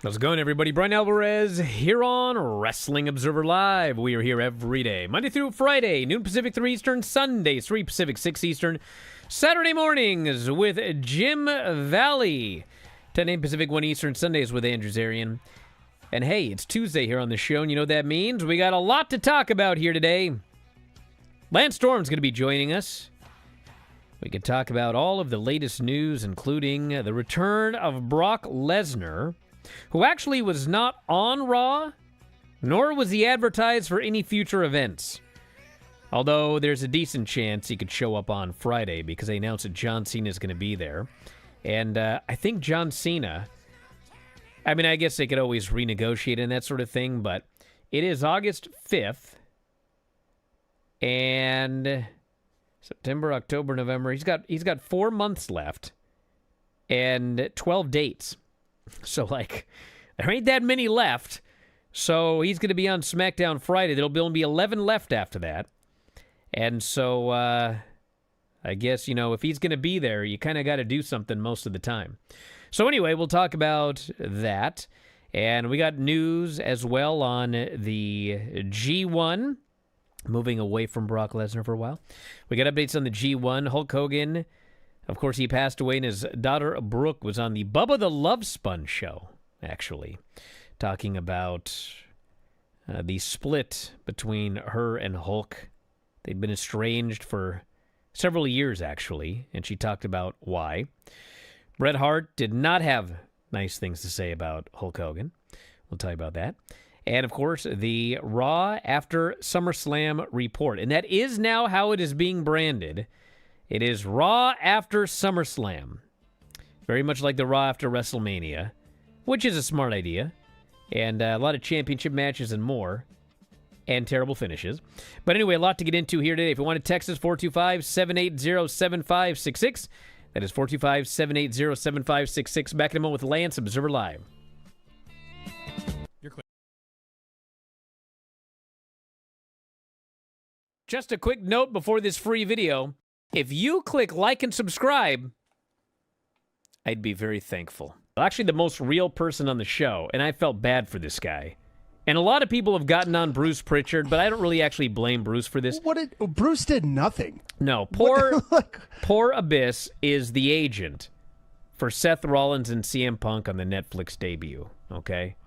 How's it going, everybody? Bryan Alvarez here on Wrestling Observer Live. We are here every day, Monday through Friday, noon Pacific, 3 Eastern, Sundays, 3 Pacific, 6 Eastern, Saturday mornings with Jim Valley, 10 a.m. Pacific, 1 Eastern, Sundays with Andrew Zarian. And hey, it's Tuesday here on the show, and you know what that means? We got a lot to talk about here today. Lance Storm's going to be joining us. We could talk about all of the latest news, including the return of Brock Lesnar, who actually was not on Raw, nor was he advertised for any future events. Although there's a decent chance he could show up on Friday because they announced that John Cena is going to be there. And I think John Cena, I mean, I guess they could always renegotiate and that sort of thing, but it is August 5th. And September, October, November. He's got 4 months left and 12 dates. So, like, there ain't that many left. So he's going to be on SmackDown Friday. There'll only be 11 left after that. And so I guess, you know, if he's going to be there, you kind of got to do something most of the time. So anyway, we'll talk about that. And we got news as well on the G1. Moving away from Brock Lesnar for a while. We got updates on the G1. Hulk Hogan, of course, he passed away, and his daughter Brooke was on the Bubba the Love Sponge show, actually, talking about the split between her and Hulk. They'd been estranged for several years, actually, and she talked about why. Bret Hart did not have nice things to say about Hulk Hogan. We'll tell you about that. And, of course, the Raw after SummerSlam report. And that is now how it is being branded. It is Raw after SummerSlam. Very much like the Raw after WrestleMania, which is a smart idea. And a lot of championship matches and more. And terrible finishes. But anyway, a lot to get into here today. If you want to text us, 425-780-7566. That is 425-780-7566. Back in a moment with Lance, Observer Live. Just a quick note before this free video. If you click like and subscribe, I'd be very thankful. Actually, the most real person on the show, and I felt bad for this guy. And a lot of people have gotten on Bruce Pritchard, but I don't really actually blame Bruce for this. Bruce did nothing. No, poor Abyss is the agent for Seth Rollins and CM Punk on the Netflix debut, okay?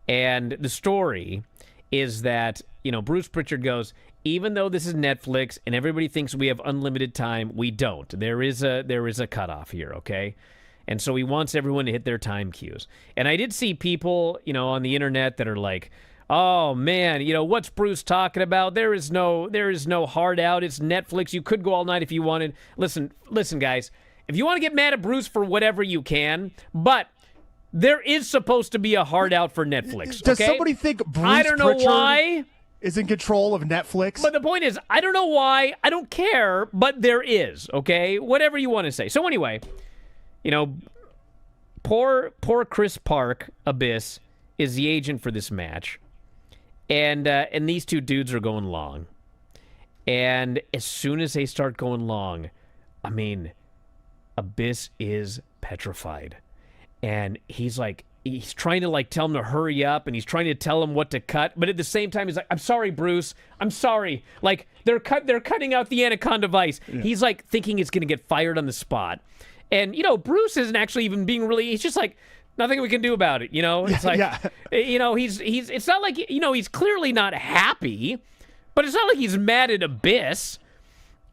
And the story is that, you know, Bruce Pritchard goes, even though this is Netflix and everybody thinks we have unlimited time, we don't. There is a cutoff here, okay? And so he wants everyone to hit their time cues. And I did see people, you know, on the internet that are like, oh man, you know, what's Bruce talking about? There is no hard out. It's Netflix. You could go all night if you wanted. Listen, guys. If you want to get mad at Bruce for whatever you can, but there is supposed to be a hard out for Netflix. Does okay? somebody think Bruce I don't know Pritchard why is in control of Netflix? But the point is, I don't know why. I don't care, but there is, okay? Whatever you want to say. So anyway, you know, poor Chris Park, Abyss, is the agent for this match. And these two dudes are going long. And as soon as they start going long, I mean, Abyss is petrified. And he's trying to tell him to hurry up, and he's trying to tell him what to cut, but at the same time he's like, I'm sorry, Bruce, I'm sorry. Like, they're cutting out the Anaconda Vice. Yeah. He's like thinking he's gonna get fired on the spot. And you know, Bruce isn't actually even being really, he's just like, nothing we can do about it, you know? It's like, you know, he's it's not like, you know, he's clearly not happy, but it's not like he's mad at Abyss.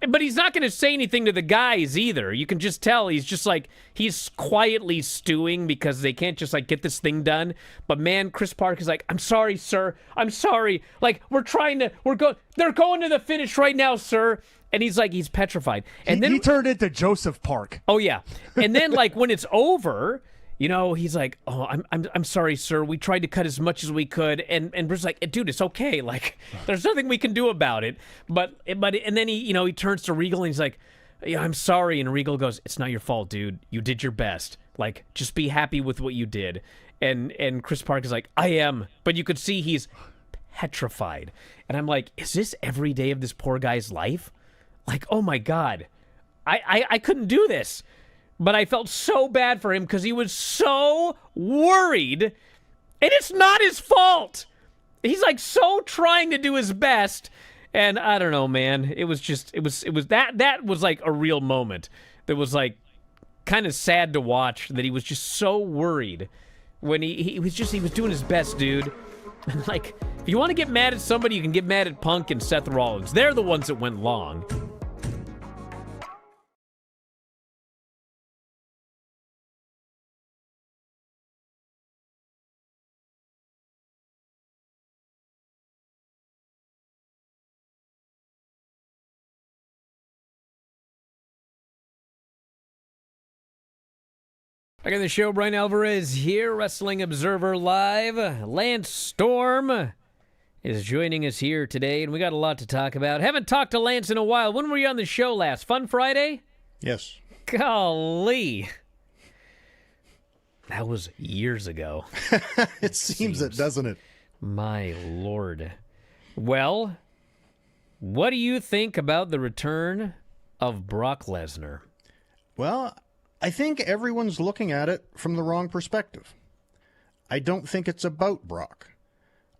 But he's not going to say anything to the guys either. You can just tell he's just like, he's quietly stewing because they can't just get this thing done. But man, Chris Park is like, I'm sorry, sir. I'm sorry. Like, they're going to the finish right now, sir. And he's like, he's petrified. And then he turned into Joseph Park. Oh yeah. And then when it's over, you know, he's like, oh, I'm sorry, sir. We tried to cut as much as we could. And Bruce's like, dude, it's okay. Like, there's nothing we can do about it. And then he turns to Regal and he's like, yeah, I'm sorry. And Regal goes, it's not your fault, dude. You did your best. Like, just be happy with what you did. And Chris Park is like, I am. But you could see he's petrified. And I'm like, is this every day of this poor guy's life? Like, oh my God. I couldn't do this. But I felt so bad for him because he was so worried And it's not his fault. He's like so trying to do his best. And I don't know, man. It was that was like a real moment. That was like kind of sad to watch, that he was just so worried when he was doing his best, dude. And like, if you want to get mad at somebody, you can get mad at Punk and Seth Rollins. They're the ones that went long. Back on the show, Bryan Alvarez here, Wrestling Observer Live. Lance Storm is joining us here today, and we got a lot to talk about. Haven't talked to Lance in a while. When were you on the show last? Fun Friday? Yes. Golly. That was years ago. It seems it, doesn't it? My Lord. Well, what do you think about the return of Brock Lesnar? Well, I think everyone's looking at it from the wrong perspective. I don't think it's about Brock.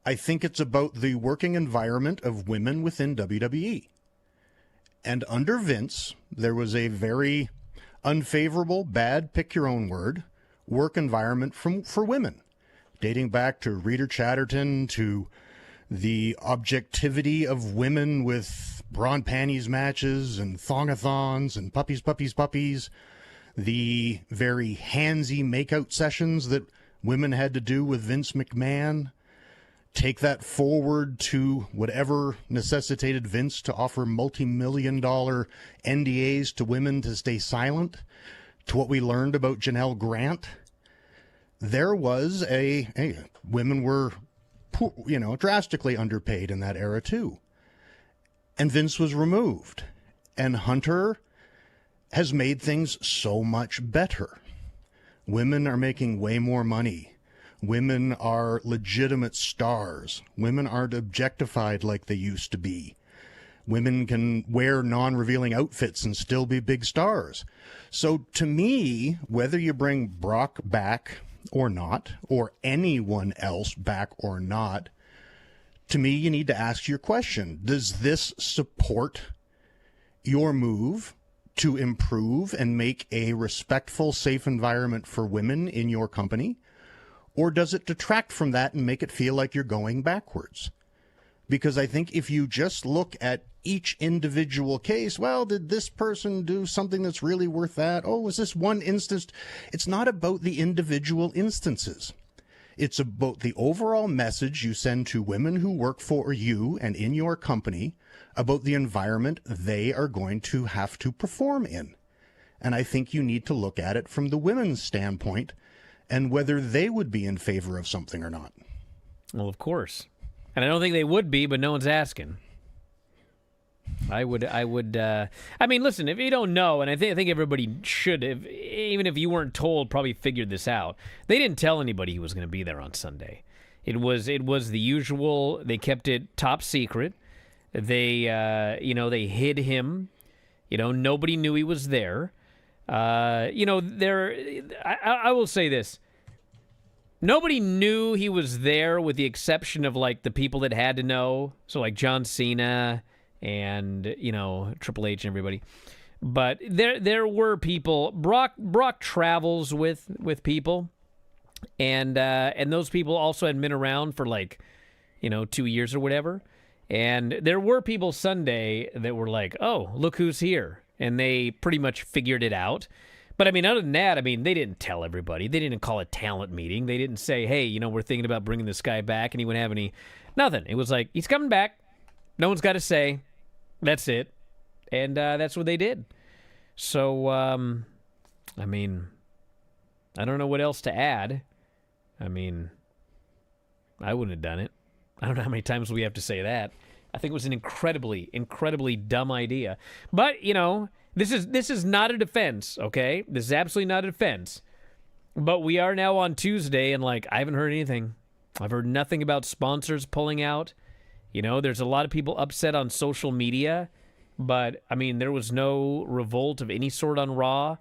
I think it's about the working environment of women within WWE. And under Vince, there was a very unfavorable, bad, pick your own word, work environment for women, dating back to Rita Chatterton, to the objectivity of women with bra and panties matches and thongathons and puppies, the very handsy makeout sessions that women had to do with Vince McMahon. Take that forward to whatever necessitated Vince to offer multi-million-dollar NDAs to women to stay silent, to what we learned about Janelle Grant. There was women were, drastically underpaid in that era too. And Vince was removed. And Hunter has made things so much better. Women are making way more money. Women are legitimate stars. Women aren't objectified like they used to be. Women can wear non-revealing outfits and still be big stars. So to me, whether you bring Brock back or not, or anyone else back or not, to me, you need to ask your question. Does this support your move to improve and make a respectful, safe environment for women in your company? Or does it detract from that and make it feel like you're going backwards? Because I think if you just look at each individual case, well, did this person do something that's really worth that? Oh, was this one instance? It's not about the individual instances. It's about the overall message you send to women who work for you and in your company about the environment they are going to have to perform in. And I think you need to look at it from the women's standpoint and whether they would be in favor of something or not. Well, of course. And I don't think they would be, but no one's asking. I mean, listen, if you don't know, and I think everybody should have, even if you weren't told, probably figured this out. They didn't tell anybody he was going to be there on Sunday. It was the usual. They kept it top secret. They hid him. Nobody knew he was there. I will say this. Nobody knew he was there with the exception of, like, the people that had to know. So, like, John Cena and, Triple H and everybody. But there were people. Brock travels with people. And those people also had been around for, 2 years or whatever. And there were people Sunday that were like, oh, look who's here. And they pretty much figured it out. But, other than that, they didn't tell everybody. They didn't call a talent meeting. They didn't say, hey, we're thinking about bringing this guy back, and he wouldn't have any... Nothing. It was like, he's coming back. No one's got to say. That's it. And that's what they did. So, I don't know what else to add. I wouldn't have done it. I don't know how many times we have to say that. I think it was an incredibly, incredibly dumb idea. But, this is not a defense, okay? This is absolutely not a defense. But we are now on Tuesday, and, I haven't heard anything. I've heard nothing about sponsors pulling out. There's a lot of people upset on social media. But, there was no revolt of any sort on Raw.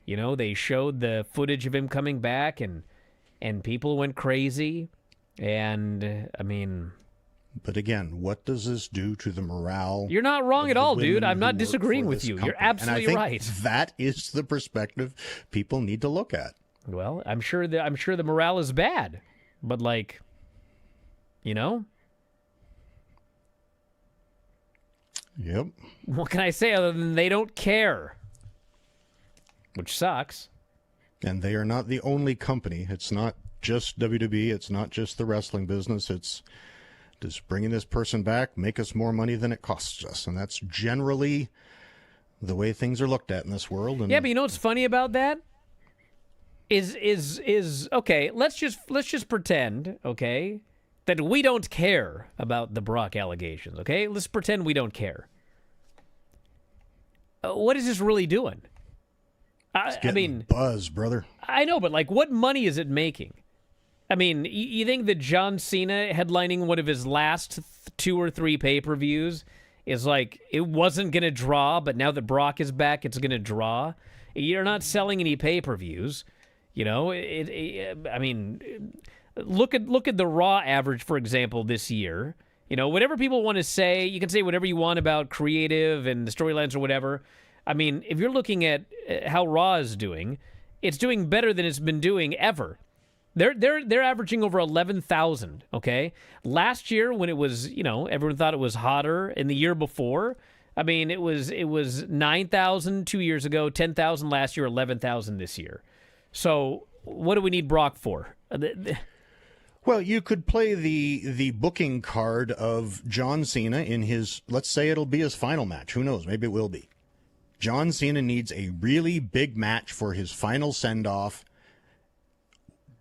They showed the footage of him coming back, and people went crazy. And, I mean... But again, what does this do to the morale? You're not wrong at all, dude. I'm not disagreeing with you. Company? You're absolutely and I right. think that is the perspective people need to look at. Well, I'm sure the morale is bad, but like, you know, Yep. what can I say other than they don't care, which sucks. And they are not the only company. It's not just WWE. It's not just the wrestling business. It's just bringing this person back, make us more money than it costs us. And that's generally the way things are looked at in this world. And Yeah, but you know what's funny about that? Is okay, let's just pretend, okay, that we don't care about the Brock allegations, okay? Let's pretend we don't care. What is this really doing? I mean, buzz, brother. I know, but like, what money is it making? I mean, you think that John Cena headlining one of his last 2 or 3 pay-per-views is like, it wasn't going to draw, but now that Brock is back, it's going to draw? You're not selling any pay-per-views. You know, I mean, look at the Raw average, for example, this year. You know, whatever people want to say, you can say whatever you want about creative and the storylines or whatever. I mean, if you're looking at how Raw is doing, it's doing better than it's been doing ever. They're averaging over 11,000, okay? Last year when it was, you know, everyone thought it was hotter, and the year before, I mean, it was 9,000 2 years ago, 10,000 last year, 11,000 this year. So, what do we need Brock for? Well, you could play the booking card of John Cena in his, let's say it'll be his final match. Who knows? Maybe it will be. John Cena needs a really big match for his final send-off.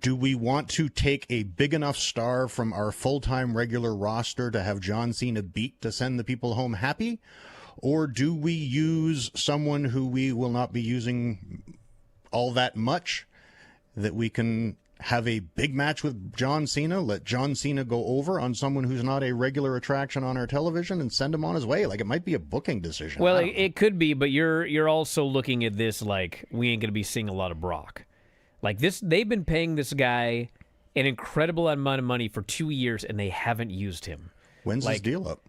Do we want to take a big enough star from our full-time regular roster to have John Cena beat to send the people home happy? Or do we use someone who we will not be using all that much, that we can have a big match with John Cena, let John Cena go over on someone who's not a regular attraction on our television and send him on his way? Like, it might be a booking decision. Well, it could be, but you're also looking at this like, we ain't going to be seeing a lot of Brock. Like this, they've been paying this guy an incredible amount of money for 2 years, and they haven't used him. When's his deal up?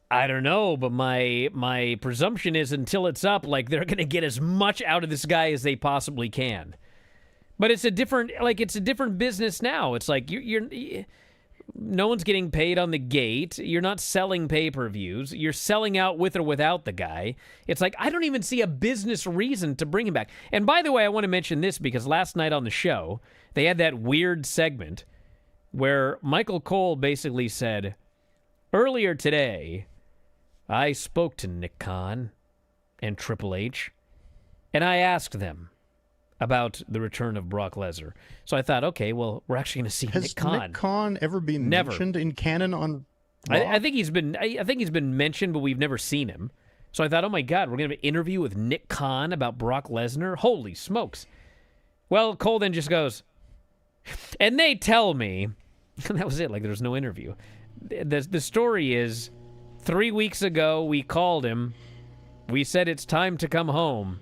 I don't know, but my presumption is until it's up, like, they're going to get as much out of this guy as they possibly can. But it's a different business now. It's like you're no one's getting paid on the gate. You're not selling pay-per-views. You're selling out with or without the guy. It's like, I don't even see a business reason to bring him back. And by the way, I want to mention this because last night on the show, they had that weird segment where Michael Cole basically said, earlier today, I spoke to Nick Khan and Triple H, and I asked them about the return of Brock Lesnar. So I thought, okay, well, we're actually going to see Nick Khan. Has Nick Khan ever been mentioned in canon on Raw? I think he's been mentioned, but we've never seen him. So I thought, oh my God, we're going to have an interview with Nick Khan about Brock Lesnar? Holy smokes. Well, Cole then just goes, and they tell me, and that was it, like there was no interview. The story is, 3 weeks ago, we called him. We said it's time to come home.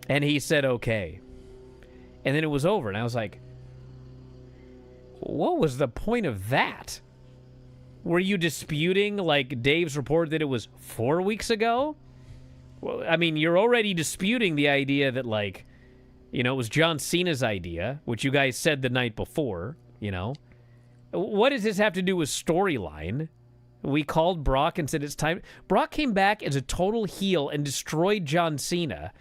And he said, okay. And then it was over. And I was like, what was the point of that? Were you disputing, like, Dave's report that it was 4 weeks ago? Well, I mean, you're already disputing the idea that, like, you know, it was John Cena's idea, which you guys said the night before, you know. What does this have to do with storyline? We called Brock and said it's time. Brock came back as a total heel and destroyed John Cena.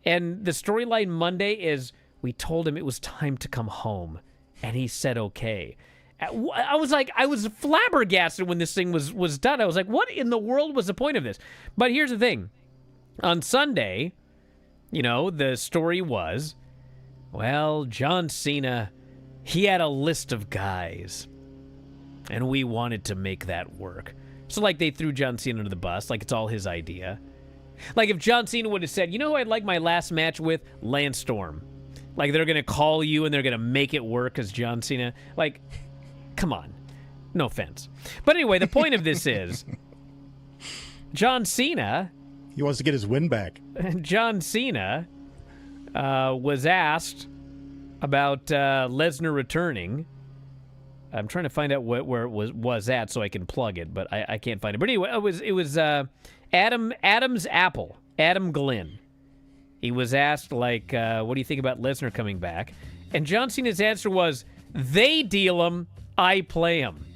And the storyline Monday is, we told him it was time to come home. And he said, okay. I was flabbergasted when this thing was done. I was like, what in the world was the point of this? But here's the thing. On Sunday, you know, the story was, well, John Cena, he had a list of guys. And we wanted to make that work. So, like, they threw John Cena under the bus, like it's all his idea. Like, if John Cena would have said, you know who I'd like my last match with? Lance Storm. Like, they're going to call you and they're going to make it work as John Cena. Like, come on. No offense. But anyway, the point of this is, John Cena... He wants to get his win back. John Cena was asked about Lesnar returning, I'm trying to find out where it was at so I can plug it, but I can't find it. But anyway, it was Adam's Apple, Adam Glenn. He was asked, like, what do you think about Lesnar coming back? And John Cena's answer was, they deal him, I play him.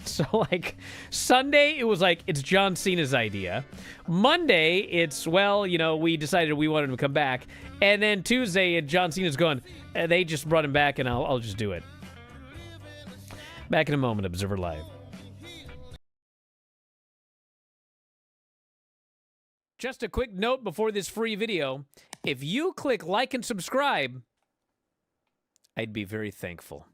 So, like, Sunday, it was like, it's John Cena's idea. Monday, it's, well, we decided we wanted him to come back. And then Tuesday, John Cena's going, they just brought him back, and I'll just do it. Back in a moment, Observer Live. Just a quick note before this free video. If you click like and subscribe, I'd be very thankful.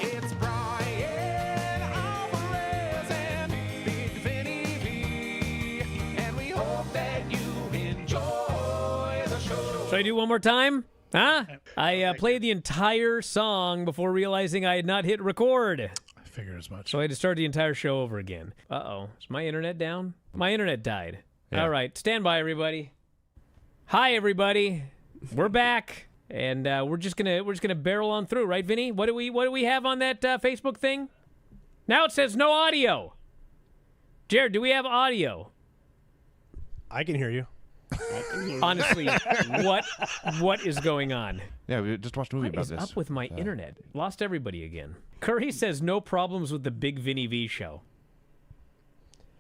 It's Bryan Alvarez and Big Vinny V, and we hope that you enjoy the show. Should I do one more time? Huh? I played the entire song before realizing I had not hit record. I figured as much. So I had to start the entire show over again. Uh-oh. Is my internet down? My internet died. Yeah. All right. Stand by, everybody. Hi, everybody. We're back. And we're just gonna barrel on through, right, Vinny? What do we have on that Facebook thing? Now it says no audio. Jared, do we have audio? I can hear you. Honestly, what is going on? Yeah, we just watched a movie What about is this. up with my internet? Lost everybody again. Curry says no problems with the Big Vinny V show.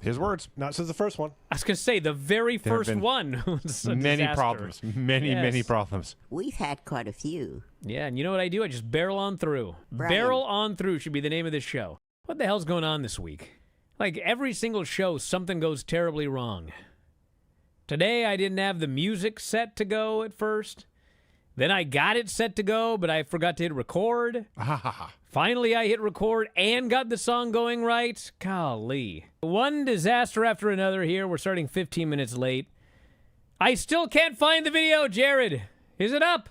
His words. Not since the first one. I was gonna say the very There have first been one was a Many disaster. problems. Many Yes. problems. We've had quite a few. Yeah, and you know what I do? I just barrel on through. Brian. Barrel on through should be the name of this show. What the hell's going on this week? Like every single show, something goes terribly wrong. Today, I didn't have the music set to go at first. Then I got it set to go, but I forgot to hit record. Finally, I hit record and got the song going right. Golly. One disaster after another here. We're starting 15 minutes late. I still can't find the video, Jared. Is it up?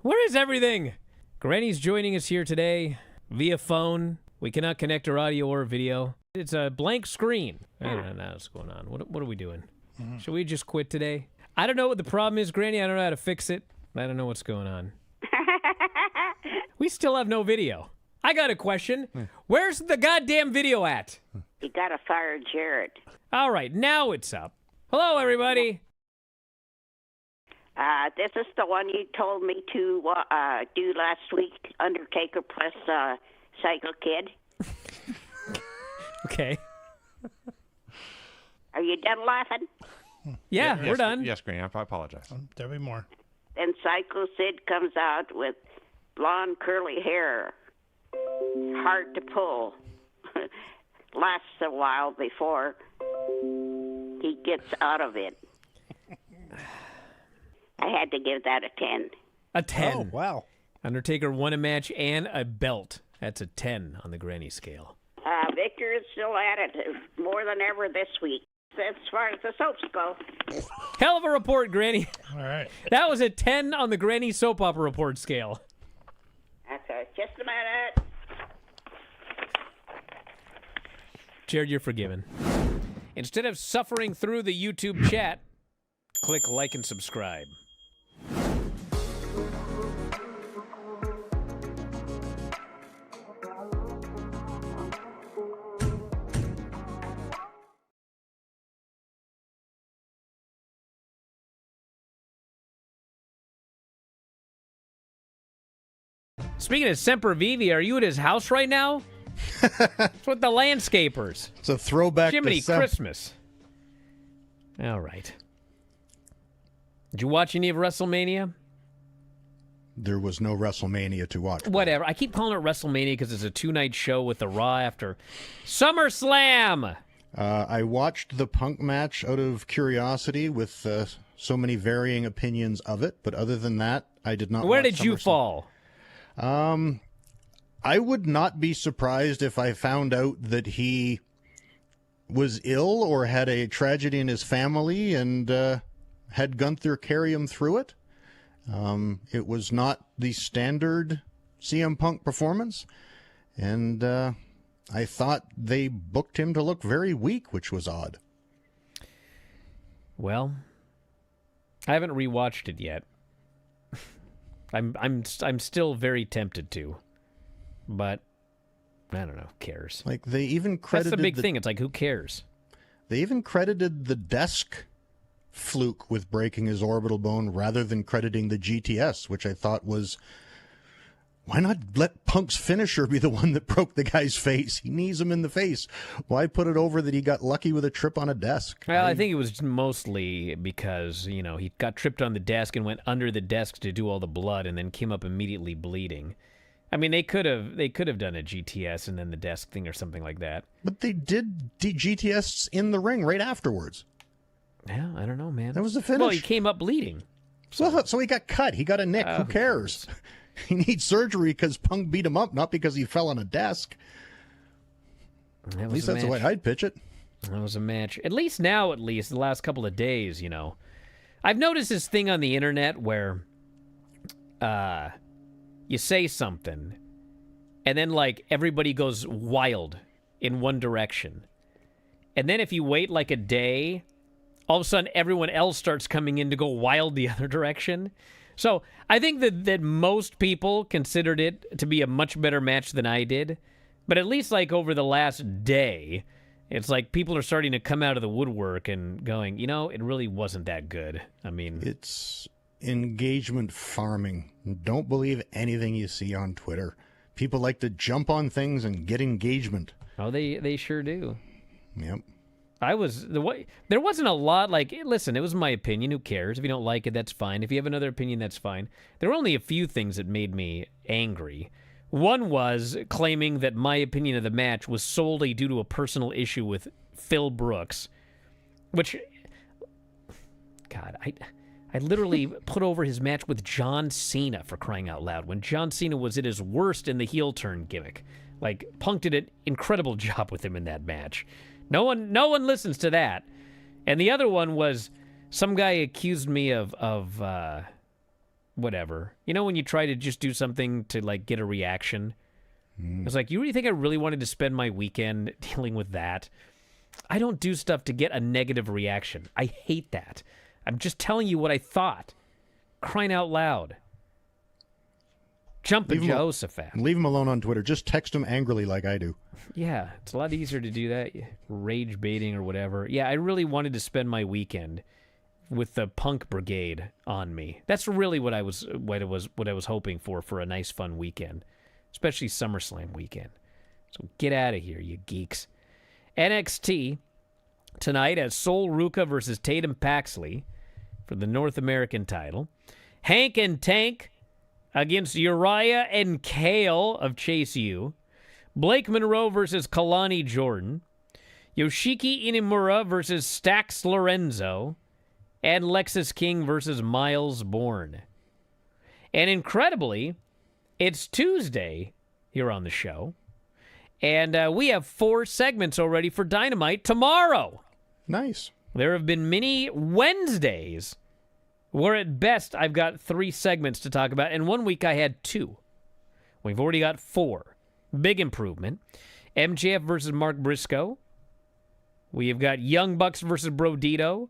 Where is everything? Granny's joining us here today via phone. We cannot connect our audio or video. It's a blank screen. I don't know what's going on. What are we doing? Should we just quit today? I don't know what the problem is, Granny. I don't know how to fix it. I don't know what's going on. We still have no video. I got a question. Where's the goddamn video at? You gotta fire Jared. All right, now it's up. Hello, everybody. This is the one you told me to do last week, Undertaker plus Psycho Kid. Okay. Are you done laughing? Yeah, we're yes, done. Yes, Granny, I apologize. There'll be more. Then Psycho Sid comes out with blonde curly hair. Hard to pull. Lasts a while before he gets out of it. I had to give that a 10. A 10. Oh, wow. Undertaker won a match and a belt. That's a 10 on the Granny scale. Victor is still at it more than ever this week, as far as the soaps go. Hell of a report, Granny. All right. That was a 10 on the Granny soap opera report scale. That's just a minute. Jared, you're forgiven. Instead of suffering through the YouTube chat, click like and subscribe. Speaking of Semper Vivi, are you at his house right now? It's with the landscapers. It's a throwback Jiminy to Christmas. All right. Did you watch any of WrestleMania? There was no WrestleMania to watch. Whatever. I keep calling it WrestleMania because it's a two-night show with the Raw after SummerSlam. I watched the Punk match out of curiosity with so many varying opinions of it, but other than that, I did not Where watch did you SummerSlam. fall? I would not be surprised if I found out that he was ill or had a tragedy in his family and had Gunther carry him through it. It was not the standard CM Punk performance, and I thought they booked him to look very weak, which was odd. Well, I haven't rewatched it yet. I'm still very tempted to, but I don't know. Who cares? Like, they even That's credited the big thing. It's like, who cares? They even credited the desk fluke with breaking his orbital bone rather than crediting the GTS, which I thought was, why not let Punk's finisher be the one that broke the guy's face? He knees him in the face. Why put it over that he got lucky with a trip on a desk? Well, I think it was mostly because, he got tripped on the desk and went under the desk to do all the blood and then came up immediately bleeding. I mean, they could have done a GTS and then the desk thing or something like that. But they did GTS in the ring right afterwards. Yeah, I don't know, man. That was the finish. Well, he came up bleeding. So he got cut. He got a nick. Who cares? He needs surgery because Punk beat him up, not because he fell on a desk. At least that's the way I'd pitch it. That was a match. At least now, the last couple of days, I've noticed this thing on the internet where you say something and then, like, everybody goes wild in one direction. And then if you wait, like, a day, all of a sudden everyone else starts coming in to go wild the other direction. So I think that most people considered it to be a much better match than I did. But at least, like, over the last day, it's like people are starting to come out of the woodwork and going, it really wasn't that good. I mean, it's engagement farming. Don't believe anything you see on Twitter. People like to jump on things and get engagement. Oh, they sure do. Yep. There wasn't a lot, like, listen, it was my opinion. Who cares? If you don't like it, that's fine. If you have another opinion, that's fine. There were only a few things that made me angry. One was claiming that my opinion of the match was solely due to a personal issue with Phil Brooks, which, God, I literally put over his match with John Cena, for crying out loud, when John Cena was at his worst in the heel turn gimmick. Like, Punk did an incredible job with him in that match. No one listens to that. And the other one was some guy accused me of whatever. When you try to just do something to, like, get a reaction. I was like, you really think I really wanted to spend my weekend dealing with that? I don't do stuff to get a negative reaction. I hate that. I'm just telling you what I thought. Crying out loud. Jumping Jehoshaphat. Leave him alone on Twitter. Just text him angrily like I do. Yeah, it's a lot easier to do that. Rage baiting or whatever. Yeah, I really wanted to spend my weekend with the Punk Brigade on me. That's really what I was hoping for a nice fun weekend, especially SummerSlam weekend. So get out of here, you geeks. NXT tonight as Sol Ruka versus Tatum Paxley for the North American title. Hank and Tank against Uriah and Kale of Chase U. Blake Monroe versus Kalani Jordan. Yoshiki Inamura versus Stax Lorenzo. And Lexus King versus Miles Bourne. And incredibly, it's Tuesday here on the show. And we have 4 segments already for Dynamite tomorrow. Nice. There have been many Wednesdays where at best I've got 3 segments to talk about. And one week I had 2. We've already got 4. Big improvement. MJF versus Mark Briscoe. We have got Young Bucks versus Brodito.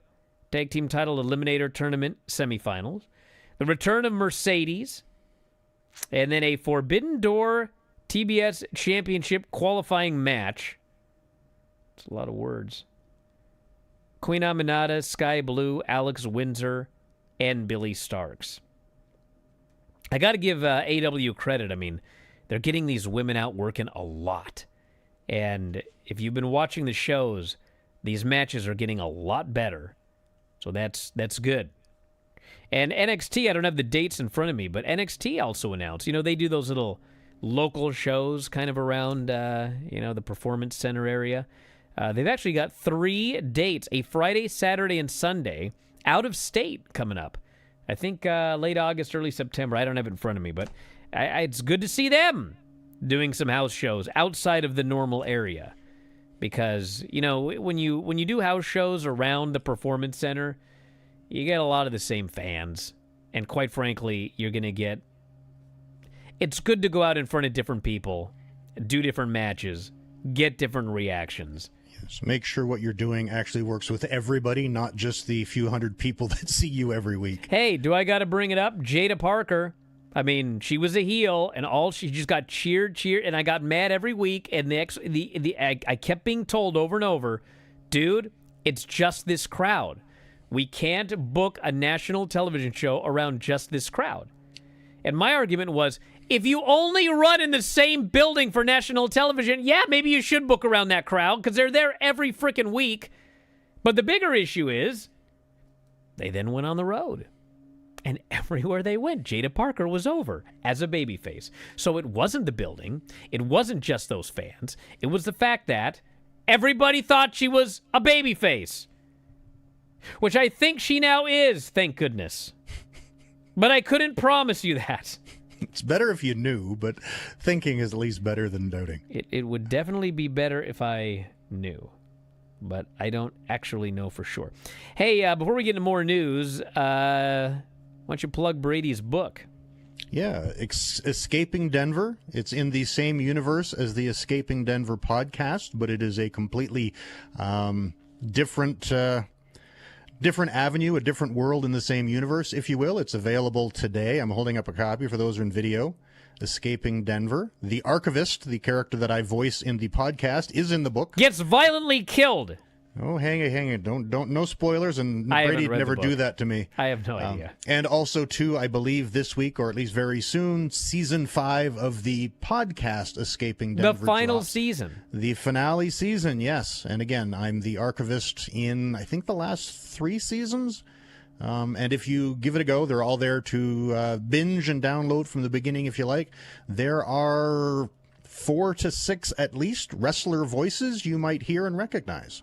Tag Team Title Eliminator Tournament semifinals. The return of Mercedes. And then a Forbidden Door TBS Championship qualifying match. It's a lot of words. Queen Aminata, Sky Blue, Alex Windsor, and Billy Starks. I got to give AEW credit. I mean, they're getting these women out working a lot. And if you've been watching the shows, these matches are getting a lot better. So that's good. And NXT, I don't have the dates in front of me, but NXT also announced, they do those little local shows kind of around, the Performance Center area. They've actually got 3 dates, a Friday, Saturday, and Sunday, out of state coming up. I think late August, early September. I don't have it in front of me, but it's good to see them doing some house shows outside of the normal area. Because, when you do house shows around the Performance Center, you get a lot of the same fans. And quite frankly, you're going to get... It's good to go out in front of different people, do different matches, get different reactions. Yes, make sure what you're doing actually works with everybody, not just the few hundred people that see you every week. Hey, do I got to bring it up? Jada Parker I mean, she was a heel, and she just got cheered, and I got mad every week. And I kept being told over and over, dude, it's just this crowd. We can't book a national television show around just this crowd. And my argument was, if you only run in the same building for national television, yeah, maybe you should book around that crowd because they're there every freaking week. But the bigger issue is, they then went on the road. And everywhere they went, Jada Parker was over as a babyface. So it wasn't the building. It wasn't just those fans. It was the fact that everybody thought she was a babyface. Which I think she now is, thank goodness. But I couldn't promise you that. It's better if you knew, but thinking is at least better than doubting. It would definitely be better if I knew. But I don't actually know for sure. Hey, before we get into more news, why don't you plug Brady's book? Yeah, Escaping Denver. It's in the same universe as the Escaping Denver podcast, but it is a completely different avenue, a different world in the same universe, if you will. It's available today. I'm holding up a copy for those who are in video. Escaping Denver. The archivist, the character that I voice in the podcast, is in the book. Gets violently killed. Oh, hang it. Don't, no spoilers, and I haven't Brady'd read the never book. do that to me. I have no idea. And also, too, I believe this week, or at least very soon, season 5 of the podcast Escaping Denver. The final drops. season. The finale season, yes. And again, I'm the archivist in, I think, the last 3 seasons. And if you give it a go, they're all there to binge and download from the beginning if you like. There are 4 to 6, at least, wrestler voices you might hear and recognize.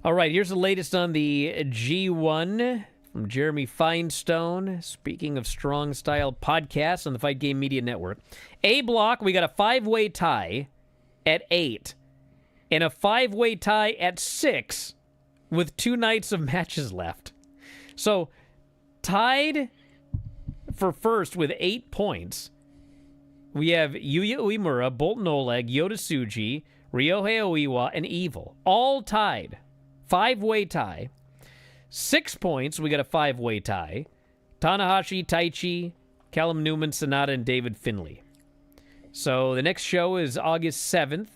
All right, here's the latest on the G1 from Jeremy Finestone. Speaking of strong style podcasts on the Fight Game Media Network. A block, we got a 5-way tie at 8 and a 5-way tie at 6 with 2 nights of matches left. So, tied for first with 8 points, we have Yuya Uemura, Bolton Oleg, Yota Tsuji, Ryohei Oiwa, and Evil. All tied. 5-way tie. 6 points, we got a 5-way tie. Tanahashi, Taichi, Callum Newman, Sonata, and David Finlay. So the next show is August 7th,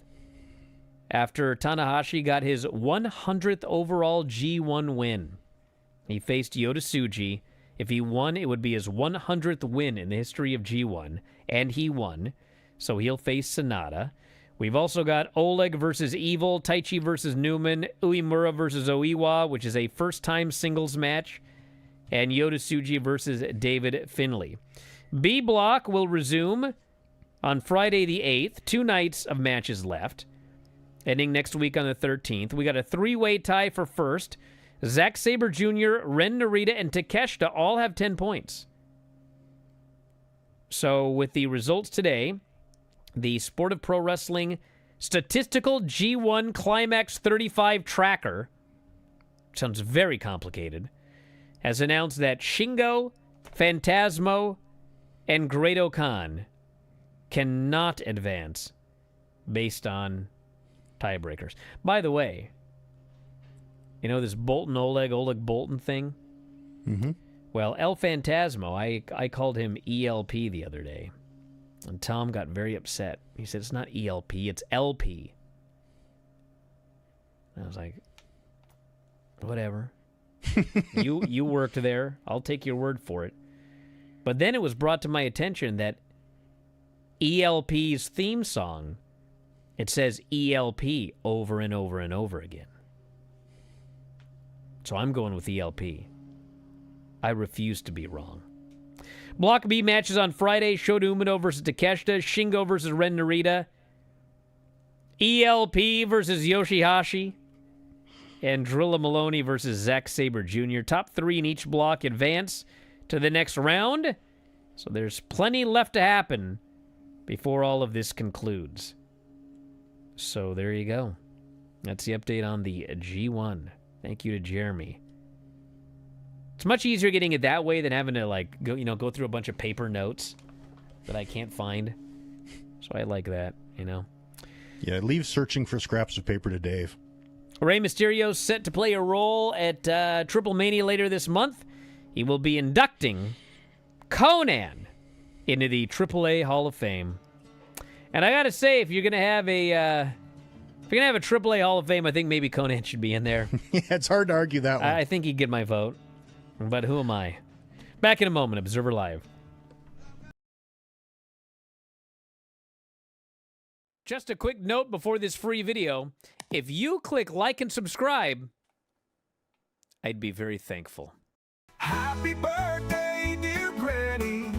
after Tanahashi got his 100th overall G1 win. He faced Yota Tsuji. If he won, it would be his 100th win in the history of G1, and he won. So he'll face Sonata. We've also got Oleg versus Evil, Taichi versus Newman, Uemura versus Oiwa, which is a first-time singles match, and Yota Tsuji versus David Finlay. B block will resume on Friday the 8th. 2 nights of matches left, ending next week on the 13th. We got a 3-way tie for first. Zack Sabre Jr., Ren Narita, and Takeshita all have 10 points. So with the results today, the Sport of Pro Wrestling Statistical G1 Climax 35 Tracker, sounds very complicated, has announced that Shingo, Phantasmo, and Great Khan cannot advance based on tiebreakers. By the way, you know this Bolton Oleg Bolton thing? Mm-hmm. Well, El Phantasmo, I called him ELP the other day. And Tom got very upset. He said, it's not ELP, it's LP. And I was like, whatever. You worked there. I'll take your word for it. But then it was brought to my attention that ELP's theme song, it says ELP over and over and over again. So I'm going with ELP. I refuse to be wrong. Block B matches on Friday. Shota Umino versus Takeshita. Shingo versus Ren Narita. ELP versus Yoshihashi. And Drilla Maloney versus Zack Sabre Jr. Top 3 in each block advance to the next round. So there's plenty left to happen before all of this concludes. So there you go. That's the update on the G1. Thank you to Jeremy. It's much easier getting it that way than having to go through a bunch of paper notes that I can't find. So I like that, Yeah, leave searching for scraps of paper to Dave. Rey Mysterio's set to play a role at Triple Mania later this month. He will be inducting Conan into the AAA Hall of Fame. And I gotta say, if you're gonna have a AAA Hall of Fame, I think maybe Conan should be in there. Yeah, it's hard to argue that one. I think he'd get my vote. But who am I? Back in a moment, Observer Live. Just a quick note before this free video. If you click like and subscribe, I'd be very thankful. Happy birthday, dear Granny.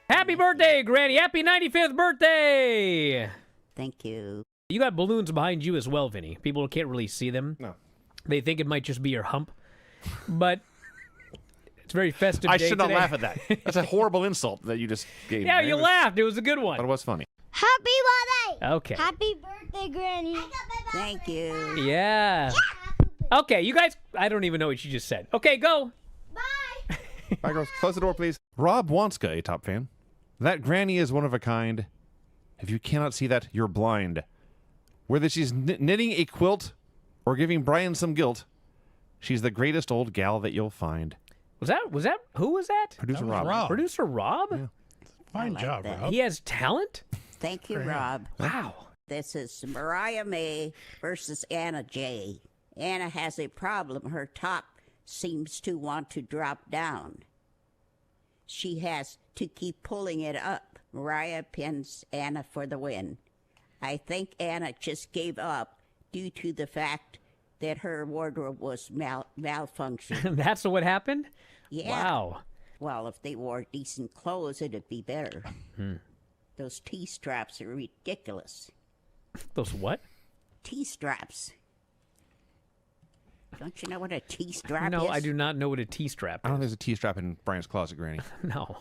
Happy birthday, Granny! Happy 95th birthday! Thank you. You got balloons behind you as well, Vinny. People can't really see them. No. They think it might just be your hump. But it's a very festive I day should not today. laugh at that. That's a horrible insult that you just gave Yeah, me. you laughed. It was a good But it one. was funny. Happy birthday! Okay. Happy birthday, Granny! Thank you. Yeah. Okay, you guys, I don't even know what you just said. Okay, go. Bye! Bye, girls. Close the door, please. Rob Wanska, a top fan. That granny is one of a kind. If you cannot see that, you're blind. Whether she's knitting a quilt or giving Brian some guilt, she's the greatest old gal that you'll find. Was that, who was that? Producer That was Rob. Rob. Producer Rob? Fine like job, that. Rob. He has talent? Thank you, For him. Rob. Wow. This is Mariah May versus Anna J. Anna has a problem. Her top seems to want to drop down. She has to keep pulling it up. Mariah pins Anna for the win. I think Anna just gave up due to the fact that her wardrobe was malfunctioned. That's what happened? Yeah. Wow. Well, if they wore decent clothes, it'd be better. Those T-straps are ridiculous. Those what? T-straps. Don't you know what a T-strap is? No, I do not know what a T-strap I don't is. think there's a T-strap in Brian's closet, Granny. No.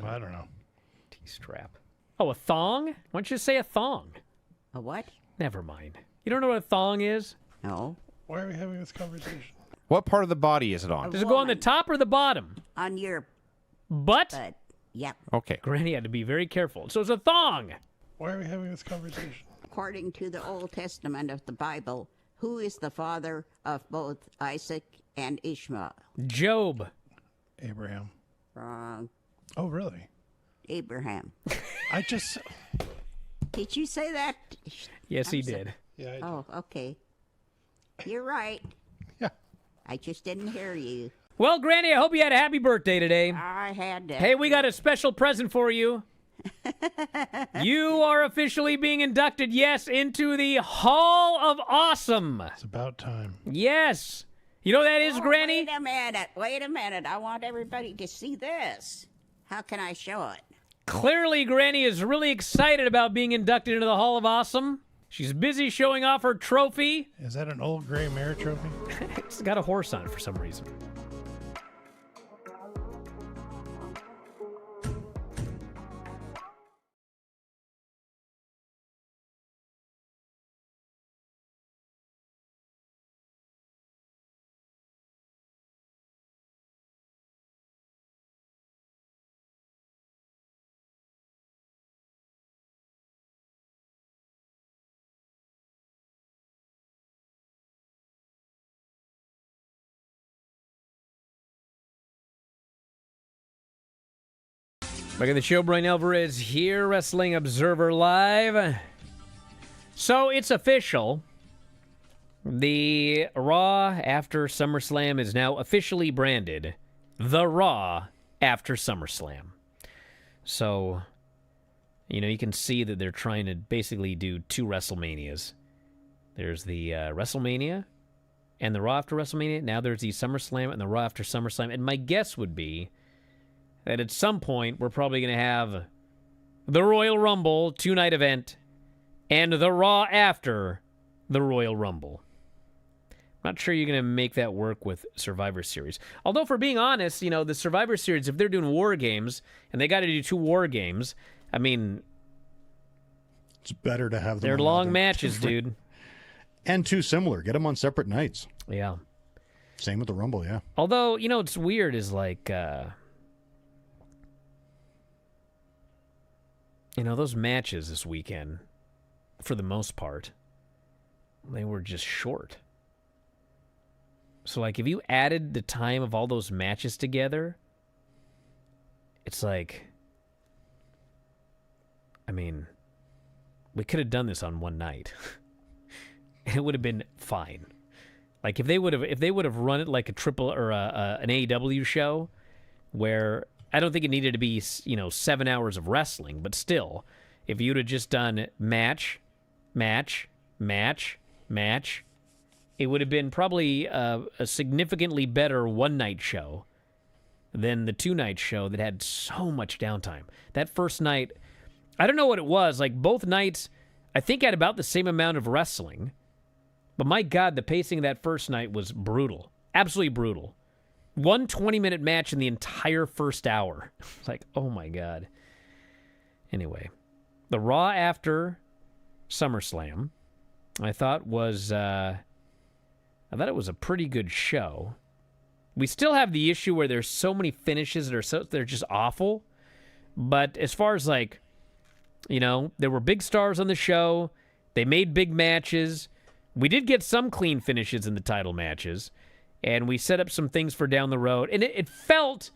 Well, I don't know. T-strap. Oh, a thong? Why don't you say a thong? A what? Never mind. You don't know what a thong is? No. Why are we having this conversation? What part of the body is it on? Does it go on the Woman. top or the bottom? On your Butt? butt. Yep. Okay. Granny had to be very careful. So it's a thong. Why are we having this conversation? According to the Old Testament of the Bible, who is the father of both Isaac and Ishmael? Job. Abraham. Wrong. Oh, really? Abraham. I just. Did you say that? Yes, he did. Yeah. Oh, okay. You're right. Yeah. I just didn't hear you. Well, Granny, I hope you had a happy birthday today. I had to. Hey, we got a special present for you. You are officially being inducted, yes, into the Hall of Awesome. It's about time. Yes. You know what that is, Oh, Granny? Wait a minute. Wait a minute. I want everybody to see this. How can I show it? Clearly, Granny is really excited about being inducted into the Hall of Awesome. She's busy showing off her trophy. Is that an old gray mare trophy? It's got a horse on it for some reason. Back at the show, Bryan Alvarez here, Wrestling Observer Live. So it's official. The Raw after SummerSlam is now officially branded The Raw after SummerSlam. So, you know, you can see that they're trying to basically do two WrestleManias. There's the WrestleMania and the Raw after WrestleMania. Now there's the SummerSlam and the Raw after SummerSlam. And my guess would be that at some point we're probably going to have the Royal Rumble two-night event and the Raw after the Royal Rumble. I'm not sure you're going to make that work with Survivor Series. Although, for being honest, you know, the Survivor Series, if they're doing War Games and they got to do two War Games, I mean, It's better to have them they're on long other matches, different- dude. And too similar. Get them on separate nights. Yeah. Same with the Rumble, yeah. Although, you know, what's weird is like, you know, those matches this weekend, for the most part, they were just short. So, like, if you added the time of all those matches together, it's like, I mean, we could have done this on one night. And it would have been fine. Like if they would have run it like a triple or an AEW show, where I don't think it needed to be 7 hours of wrestling, but still, if you'd have just done match, it would have been probably a significantly better one-night show than the two-night show that had so much downtime. That first night, I don't know what it was. Like both nights, I think had about the same amount of wrestling. But my God, the pacing of that first night was brutal. Absolutely brutal. 1 20-minute match in the entire first hour. It's like, oh my God. Anyway, the Raw after SummerSlam, I thought was it was a pretty good show. We still have the issue where there's so many finishes that they're just awful. But as far as like, there were big stars on the show. They made big matches. We did get some clean finishes in the title matches, and we set up some things for down the road. And it felt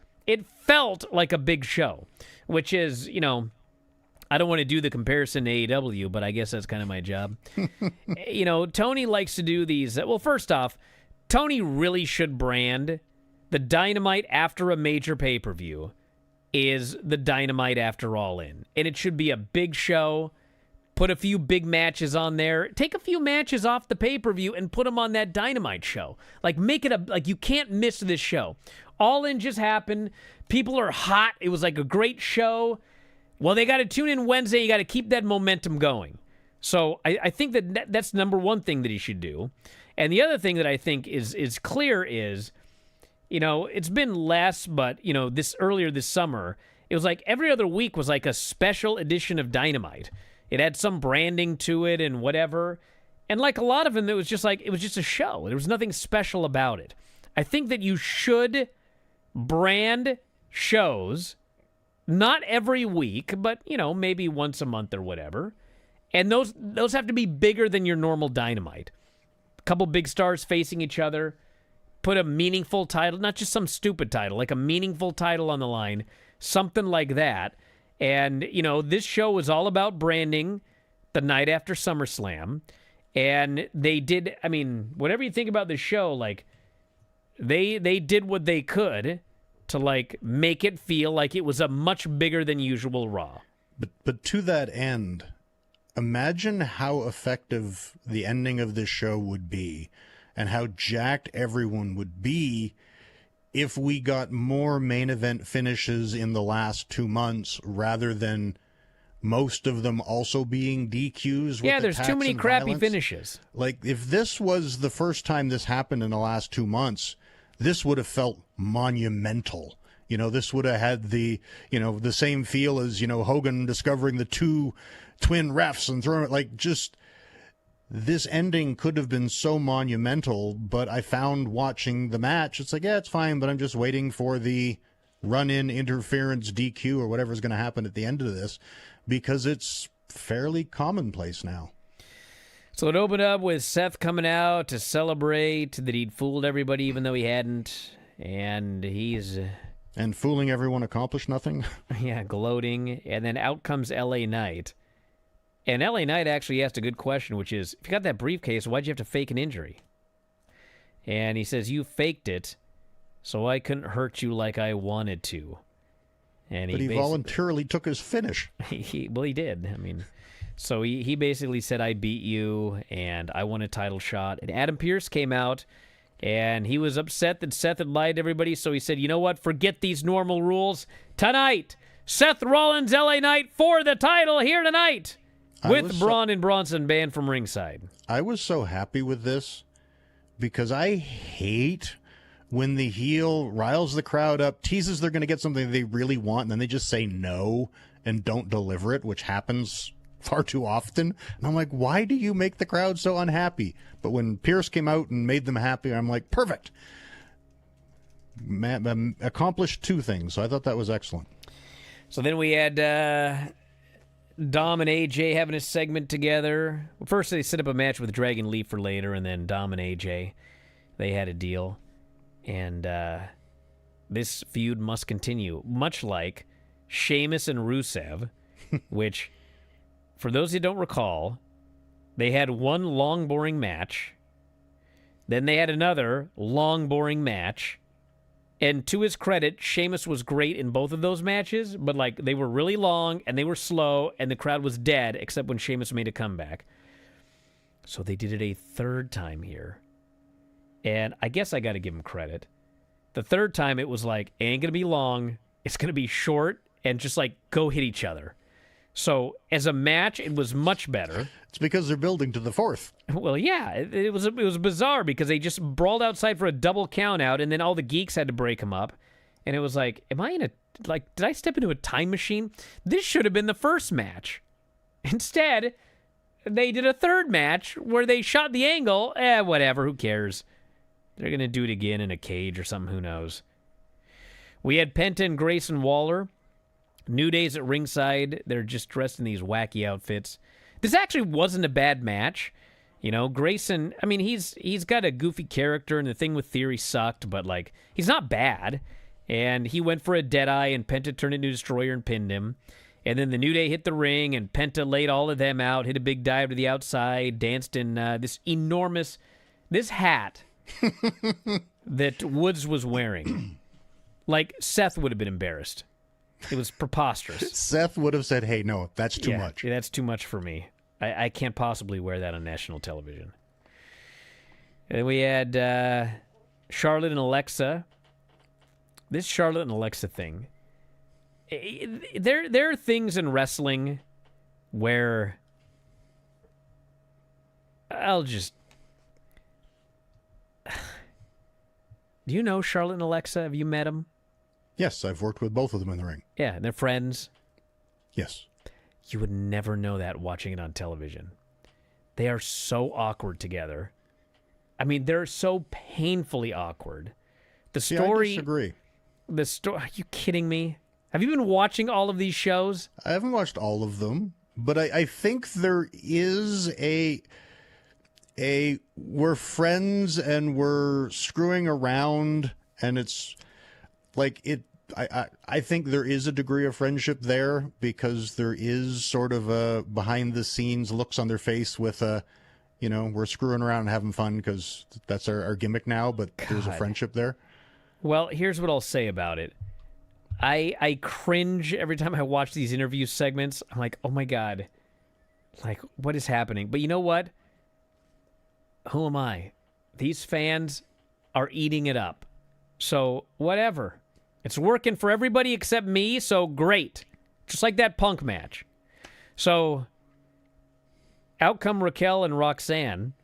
like a big show, which is, I don't want to do the comparison to AEW, but I guess that's kind of my job. Tony likes to do these. Well, first off, Tony really should brand the Dynamite after a major pay-per-view is the Dynamite after All In. And it should be a big show. Put a few big matches on there. Take a few matches off the pay-per-view and put them on that Dynamite show. Like, make it like you can't miss this show. All In just happened. People are hot. It was like a great show. Well, they got to tune in Wednesday. You got to keep that momentum going. So I think that's number one thing that he should do. And the other thing that I think is clear is, it's been less, but, earlier this summer, it was like every other week was like a special edition of Dynamite. It had some branding to it and whatever. And like a lot of them, it was just a show. There was nothing special about it. I think that you should brand shows, not every week, but, maybe once a month or whatever. And those have to be bigger than your normal Dynamite. A couple big stars facing each other. Put a meaningful title, not just some stupid title, like a meaningful title on the line. Something like that. And, this show was all about branding the night after SummerSlam. And they did, whatever you think about the show, like, they did what they could to, like, make it feel like it was a much bigger than usual Raw. But to that end, imagine how effective the ending of this show would be and how jacked everyone would be if we got more main event finishes in the last 2 months rather than most of them also being DQs. Yeah, there's too many crappy violence. finishes. Like, if this was the first time this happened in the last 2 months, this would have felt monumental. This would have had the same feel as, Hogan discovering the two twin refs and throwing it, like, just... This ending could have been so monumental, but I found watching the match, it's like, yeah, it's fine, but I'm just waiting for the run-in interference DQ or whatever's going to happen at the end of this, because it's fairly commonplace now. So it opened up with Seth coming out to celebrate that he'd fooled everybody even though he hadn't, and he's... And fooling everyone accomplished nothing? Yeah, gloating, and then out comes LA Knight. And LA Knight actually asked a good question, which is, if you got that briefcase, why'd you have to fake an injury? And he says, you faked it, so I couldn't hurt you like I wanted to. And but he voluntarily took his finish. He did. So he basically said, I beat you, and I won a title shot. And Adam Pearce came out, and he was upset that Seth had lied to everybody, so he said, you know what, forget these normal rules. Tonight, Seth Rollins, LA Knight, for the title here tonight. With Braun and Bronson banned from ringside. I was so happy with this because I hate when the heel riles the crowd up, teases they're going to get something they really want, and then they just say no and don't deliver it, which happens far too often. And I'm like, why do you make the crowd so unhappy? But when Pierce came out and made them happy, I'm like, perfect. Accomplished two things. So I thought that was excellent. So then we had Dom and AJ having a segment together. First, they set up a match with Dragon Lee for later, and then Dom and AJ, they had a deal. And this feud must continue, much like Sheamus and Rusev, which, for those who don't recall, they had one long, boring match. Then they had another long, boring match. And to his credit, Sheamus was great in both of those matches, but like they were really long and they were slow and the crowd was dead except when Sheamus made a comeback. So they did it a third time here. And I guess I got to give him credit. The third time it was like, it ain't going to be long. It's going to be short and just like go hit each other. So as a match, it was much better. It's because they're building to the fourth. Well, yeah, it was bizarre because they just brawled outside for a double count out, and then all the geeks had to break them up. And it was like, am I in a, like, did I step into a time machine? This should have been the first match. Instead, they did a third match where they shot the angle. Whatever, who cares? They're going to do it again in a cage or something, who knows? We had Penta and Grayson Waller. New Day's at ringside. They're just dressed in these wacky outfits. This actually wasn't a bad match. You know, Grayson, I mean, he's got a goofy character, and the thing with Theory sucked, but, like, he's not bad. And he went for a Deadeye, and Penta turned into Destroyer and pinned him. And then the New Day hit the ring, and Penta laid all of them out, hit a big dive to the outside, danced in this hat that Woods was wearing. Like, Seth would have been embarrassed. It was preposterous. Seth would have said, hey, no, that's too much. Yeah, that's too much for me. I can't possibly wear that on national television. And then we had Charlotte and Alexa. This Charlotte and Alexa thing. There are things in wrestling where do you know Charlotte and Alexa? Have you met them? Yes, I've worked with both of them in the ring. Yeah, they're friends. Yes. You would never know that watching it on television. They are so awkward together. I mean, they're so painfully awkward. The story... I disagree. Are you kidding me? Have you been watching all of these shows? I haven't watched all of them, but I think there is a we're friends and we're screwing around, and it's like it. I think there is a degree of friendship there because there is sort of a behind the scenes looks on their face with we're screwing around and having fun because that's our gimmick now, but there's a friendship there. Well, here's what I'll say about it. I cringe every time I watch these interview segments. I'm like, oh my God, like what is happening? But you know what? Who am I? These fans are eating it up. So whatever. It's working for everybody except me, so great. Just like that Punk match. So, out come Raquel and Roxanne.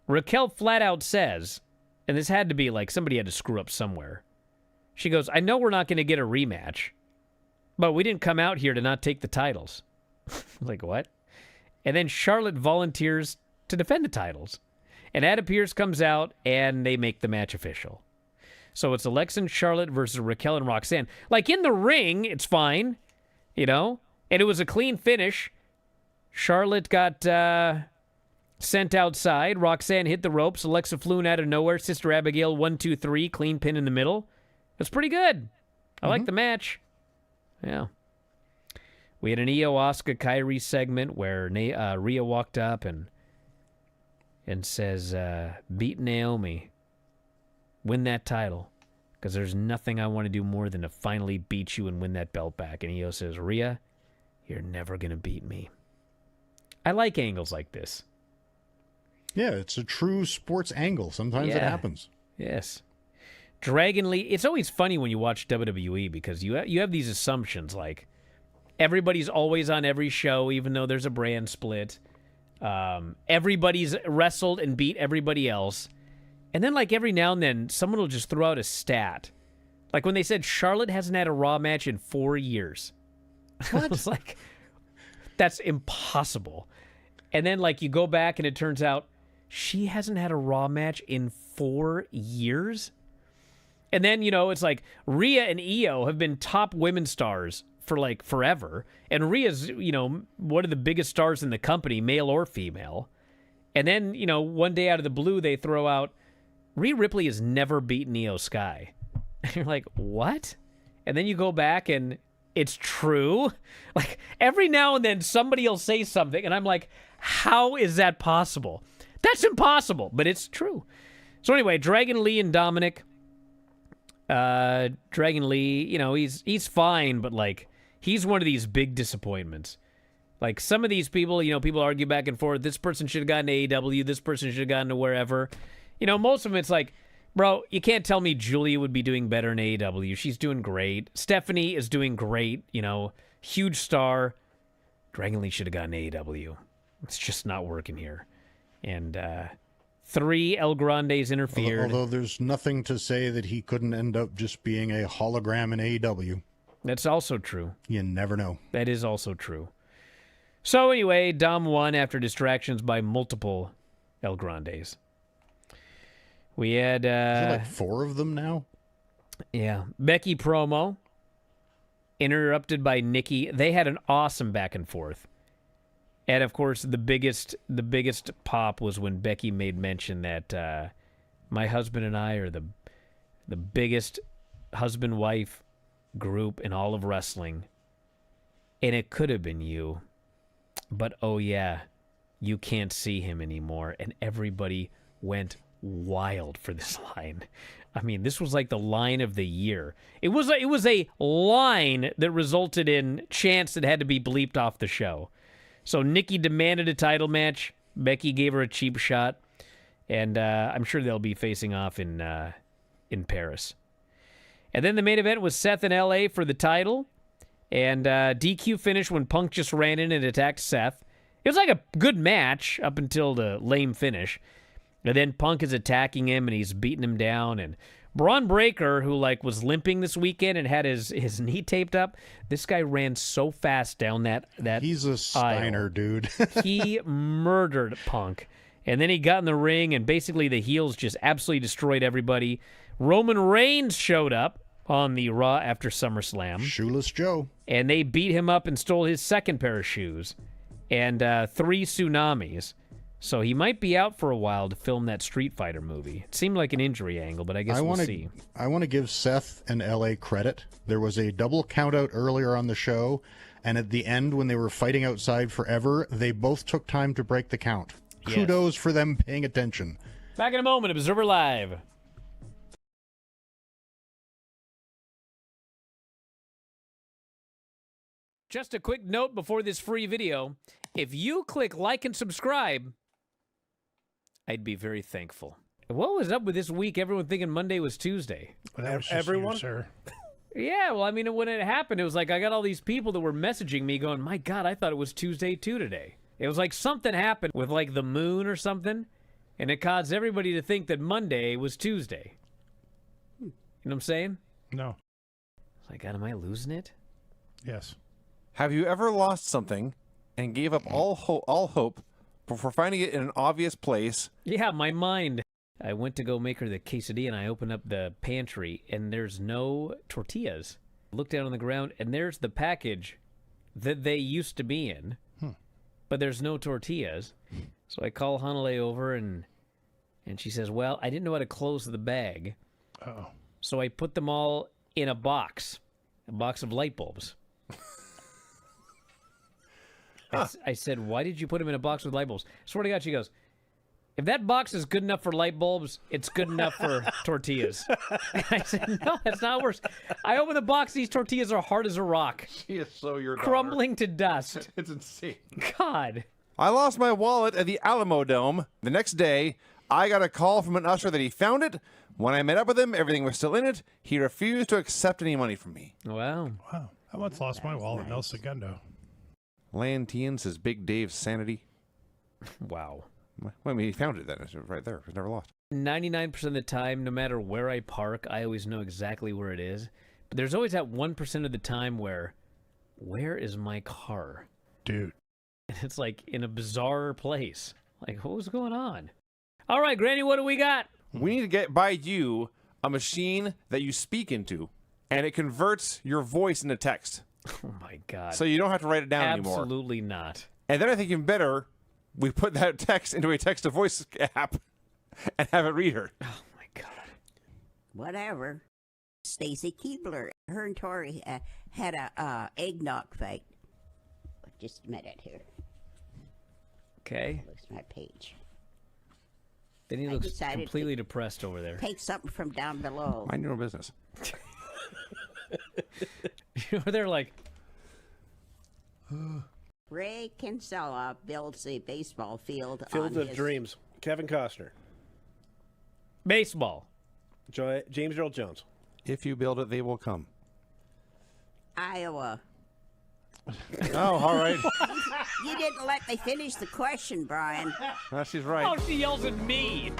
Raquel flat out says, and this had to be like somebody had to screw up somewhere. She goes, I know we're not going to get a rematch, but we didn't come out here to not take the titles. Like, what? And then Charlotte volunteers to defend the titles. And Adam Pearce comes out, and they make the match official. So it's Alexa and Charlotte versus Raquel and Roxanne. Like, in the ring, it's fine, you know? And it was a clean finish. Charlotte got sent outside. Roxanne hit the ropes. Alexa flew in out of nowhere. Sister Abigail, 1, 2, 3, clean pin in the middle. It's pretty good. I like the match. Yeah. We had an Io Asuka Kairi segment where Rhea walked up and says, beat Naomi. Win that title, because there's nothing I want to do more than to finally beat you and win that belt back. And Io says, Rhea, you're never going to beat me. I like angles like this. Yeah, it's a true sports angle. Sometimes it happens. Yes. Dragon Lee, it's always funny when you watch WWE because you have these assumptions like everybody's always on every show, even though there's a brand split. Everybody's wrestled and beat everybody else. And then, like, every now and then, someone will just throw out a stat. Like, when they said Charlotte hasn't had a Raw match in 4 years. What? I was like, that's impossible. And then, like, you go back and it turns out she hasn't had a Raw match in 4 years? And then, you know, it's like Rhea and Io have been top women stars for, like, forever. And Rhea's, you know, one of the biggest stars in the company, male or female. And then, you know, one day out of the blue, they throw out, Rhea Ripley has never beaten Io Sky. And you're like, what? And then you go back and it's true. Like, every now and then somebody will say something, and I'm like, how is that possible? That's impossible, but it's true. So anyway, Dragon Lee and Dominic. Dragon Lee, you know, he's fine, but, like, he's one of these big disappointments. Like, some of these people, you know, people argue back and forth. This person should have gotten to AEW. This person should have gotten to wherever. You know, most of them, it's like, bro, you can't tell me Julia would be doing better in AEW. She's doing great. Stephanie is doing great, you know, huge star. Dragon Lee should have gotten AEW. It's just not working here. And 3 El Grandes interfered. Although there's nothing to say that he couldn't end up just being a hologram in AEW. That's also true. You never know. That is also true. So anyway, Dom won after distractions by multiple El Grandes. We had... Is there like 4 of them now? Yeah. Becky promo. Interrupted by Nikki. They had an awesome back and forth. And, of course, the biggest pop was when Becky made mention that my husband and I are the biggest husband-wife group in all of wrestling. And it could have been you. But, oh, yeah, you can't see him anymore. And everybody went wild for this line. I mean, this was like the line of the year. It was a line that resulted in chants that had to be bleeped off the show. So Nikki demanded a title match. Becky gave her a cheap shot. And I'm sure they'll be facing off in Paris. And then the main event was Seth in L.A. for the title. And DQ finished when Punk just ran in and attacked Seth. It was like a good match up until the lame finish. And then Punk is attacking him and he's beating him down. And Braun Breaker, who like was limping this weekend and had his knee taped up, this guy ran so fast down that He's a Steiner, aisle. dude. He murdered Punk. And then he got in the ring and basically the heels just absolutely destroyed everybody. Roman Reigns showed up on the Raw after SummerSlam. Shoeless Joe. And they beat him up and stole his second pair of shoes. And 3 tsunamis. So he might be out for a while to film that Street Fighter movie. It seemed like an injury angle, but I guess we'll see. I want to give Seth and LA credit. There was a double countout earlier on the show, and at the end when they were fighting outside forever, they both took time to break the count. Yes. Kudos for them paying attention. Back in a moment, Observer Live. Just a quick note before this free video. If you click like and subscribe, I'd be very thankful. What was up with this week? Everyone thinking Monday was Tuesday. Well, that was just Everyone? you, sir. Yeah, well, I mean, when it happened, it was like I got all these people that were messaging me going, my God, I thought it was Tuesday too today. It was like something happened with like the moon or something, and it caused everybody to think that Monday was Tuesday. You know what I'm saying? No. It's like, God, am I losing it? Yes. Have you ever lost something and gave up all hope before finding it in an obvious place? Yeah, my mind. I went to go make her the quesadilla, and I opened up the pantry, and there's no tortillas. I looked down on the ground, and there's the package that they used to be in, but there's no tortillas. So I call Hanale over, and she says, well, I didn't know how to close the bag. Uh-oh. So I put them all in a box of light bulbs. I said, why did you put them in a box with light bulbs? Swear to God, she goes, if that box is good enough for light bulbs, it's good enough for tortillas. And I said, no, that's not worse. I open the box, these tortillas are hard as a rock. She is so your daughter. Crumbling to dust. It's insane. God. I lost my wallet at the Alamo Dome. The next day, I got a call from an usher that he found it. When I met up with him, everything was still in it. He refused to accept any money from me. Wow. Wow. I once lost my wallet in El Segundo. Lantian says Big Dave's sanity. Wow. Well, I mean, he found it then. It's right there. It's never lost. 99% of the time, no matter where I park, I always know exactly where it is. But there's always that 1% of the time where is my car? Dude. And it's like in a bizarre place. Like, what was going on? All right, Granny, what do we got? We need to buy you a machine that you speak into, and it converts your voice into text. Oh, my God. So you don't have to write it down anymore. Absolutely not. And then I think even better, we put that text into a text-to-voice app and have it read her. Oh, my God. Whatever. Stacy Keebler. Her and Tori had a eggnog fight. Just a minute here. Okay. Lose my page. Then he I looks decided completely depressed over there. Take something from down below. Mind your own business. They're like, Ray Kinsella builds a baseball field Field on of his Dreams. Kevin Costner. baseball. James Earl Jones. If you build it, they will come. Iowa. Oh, all right. You didn't let me finish the question, Brian. She's right. Oh, she yells at me.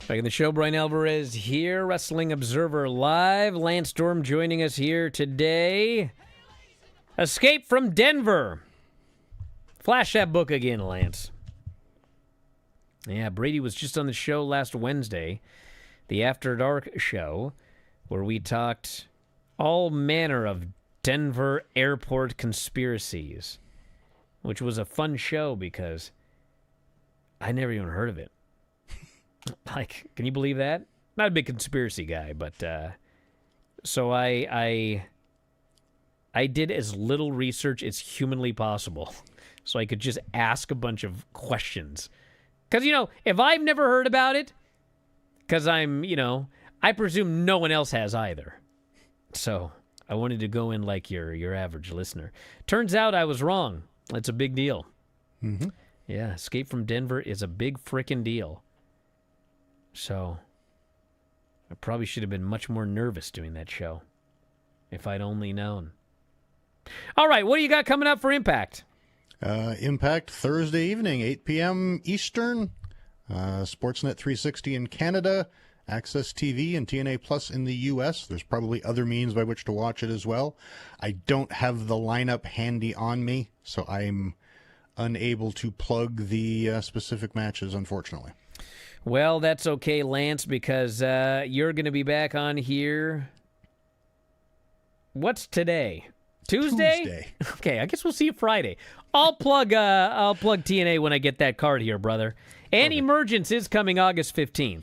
Back in the show, Bryan Alvarez here, Wrestling Observer Live. Lance Storm joining us here today. Escape from Denver. Flash that book again, Lance. Yeah, Brady was just on the show last Wednesday, the After Dark show, where we talked all manner of Denver airport conspiracies, which was a fun show because I never even heard of it. Like, can you believe that? Not a big conspiracy guy, but so I did as little research as humanly possible so I could just ask a bunch of questions. Because, if I've never heard about it, because I presume no one else has either. So I wanted to go in like your average listener. Turns out I was wrong. It's a big deal. Mm-hmm. Yeah, Escape from Denver is a big frickin' deal. So, I probably should have been much more nervous doing that show, if I'd only known. All right, what do you got coming up for Impact? Impact Thursday evening, 8 p.m. Eastern. Sportsnet 360 in Canada, Access TV and TNA Plus in the U.S. There's probably other means by which to watch it as well. I don't have the lineup handy on me, so I'm unable to plug the specific matches, unfortunately. Well, that's okay, Lance, because you're going to be back on here. What's today? Tuesday? Okay, I guess we'll see you Friday. I'll plug TNA when I get that card here, brother. And Emergence is coming August 15th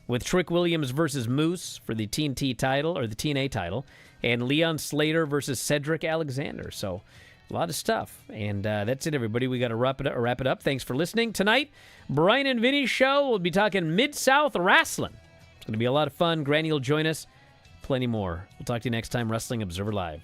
with Trick Williams versus Moose for the TNT title, or the TNA title, and Leon Slater versus Cedric Alexander. So, a lot of stuff. And that's it, everybody. We got to wrap it up. Thanks for listening. Tonight, Brian and Vinny's show. We'll be talking Mid-South Wrestling. It's going to be a lot of fun. Granny will join us. Plenty more. We'll talk to you next time. Wrestling Observer Live.